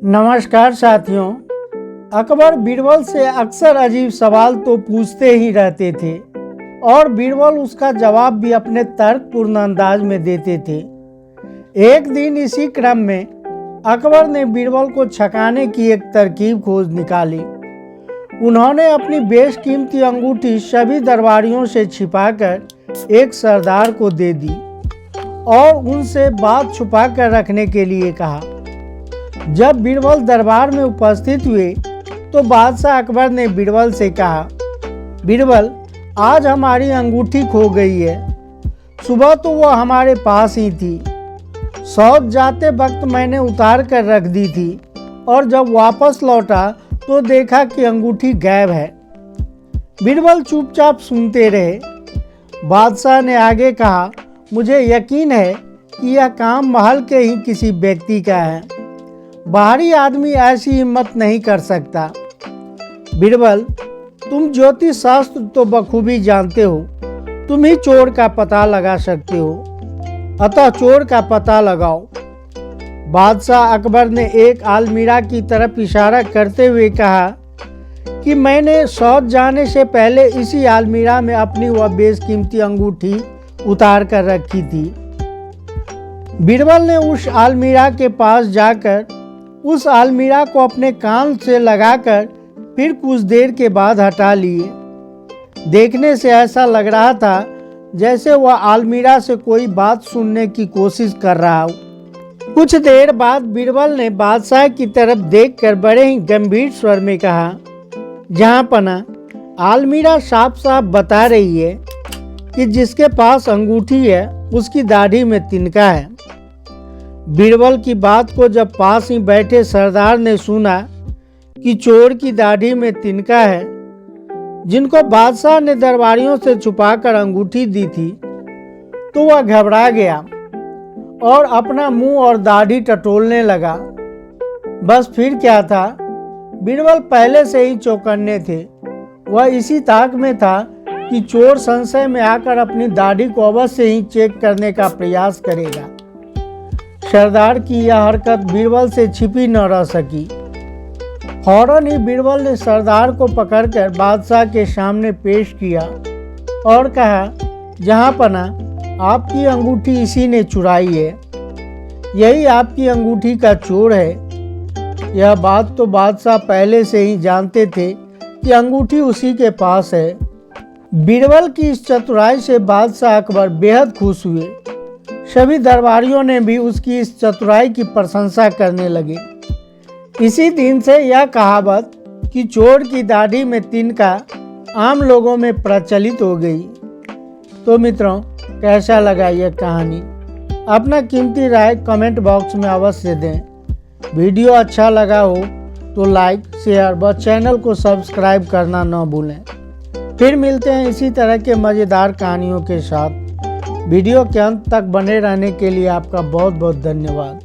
नमस्कार साथियों। अकबर बीरबल से अक्सर अजीब सवाल तो पूछते ही रहते थे और बीरबल उसका जवाब भी अपने तर्कपूर्ण अंदाज में देते थे। एक दिन इसी क्रम में अकबर ने बीरबल को छकाने की एक तरकीब खोज निकाली। उन्होंने अपनी बेशकीमती अंगूठी सभी दरबारियों से छिपाकर एक सरदार को दे दी और उनसे बात छुपा कर रखने के लिए कहा। जब बीरबल दरबार में उपस्थित हुए तो बादशाह अकबर ने बीरबल से कहा, बीरबल, आज हमारी अंगूठी खो गई है। सुबह तो वह हमारे पास ही थी। सौद जाते वक्त मैंने उतार कर रख दी थी और जब वापस लौटा तो देखा कि अंगूठी गायब है। बीरबल चुपचाप सुनते रहे। बादशाह ने आगे कहा, मुझे यकीन है कि यह काम महल के ही किसी व्यक्ति का है। बाहरी आदमी ऐसी हिम्मत नहीं कर सकता। बीरबल, तुम ज्योतिष शास्त्र तो बखूबी जानते हो। तुम ही चोर का पता लगा सकते हो, अतः चोर का पता लगाओ। बादशाह अकबर ने एक अलमीरा की तरफ इशारा करते हुए कहा कि मैंने सौद जाने से पहले इसी अलमीरा में अपनी वह बेशकीमती अंगूठी उतार कर रखी थी। बीरबल ने उस अलमीरा के पास जाकर उस अलमीरा को अपने कान से लगाकर फिर कुछ देर के बाद हटा लिए। देखने से ऐसा लग रहा था जैसे वह अलमीरा से कोई बात सुनने की कोशिश कर रहा हो। कुछ देर बाद बीरबल ने बादशाह की तरफ देखकर बड़े ही गंभीर स्वर में कहा, जहाँपना, अलमीरा साफ साफ बता रही है कि जिसके पास अंगूठी है उसकी दाढ़ी में तिनका है। बीरबल की बात को जब पास ही बैठे सरदार ने सुना कि चोर की दाढ़ी में तिनका है, जिनको बादशाह ने दरबारियों से छुपाकर अंगूठी दी थी, तो वह घबरा गया और अपना मुंह और दाढ़ी टटोलने लगा। बस फिर क्या था, बीरबल पहले से ही चौकन्ने थे। वह इसी ताक में था कि चोर संशय में आकर अपनी दाढ़ी को अवश्य ही चेक करने का प्रयास करेगा। सरदार की यह हरकत बीरबल से छिपी न रह सकी। फौरन ही बीरबल ने सरदार को पकड़कर बादशाह के सामने पेश किया और कहा, जहाँपना, आपकी अंगूठी इसी ने चुराई है। यही आपकी अंगूठी का चोर है। यह बात तो बादशाह पहले से ही जानते थे कि अंगूठी उसी के पास है। बीरबल की इस चतुराई से बादशाह अकबर बेहद खुश हुए। सभी दरबारियों ने भी उसकी इस चतुराई की प्रशंसा करने लगे। इसी दिन से यह कहावत कि चोर की दाढ़ी में तिनका आम लोगों में प्रचलित हो गई। तो मित्रों, कैसा लगा यह कहानी? अपना कीमती राय कमेंट बॉक्स में अवश्य दें। वीडियो अच्छा लगा हो तो लाइक, शेयर व चैनल को सब्सक्राइब करना न भूलें। फिर मिलते हैं इसी तरह के मज़ेदार कहानियों के साथ। वीडियो के अंत तक बने रहने के लिए आपका बहुत बहुत धन्यवाद।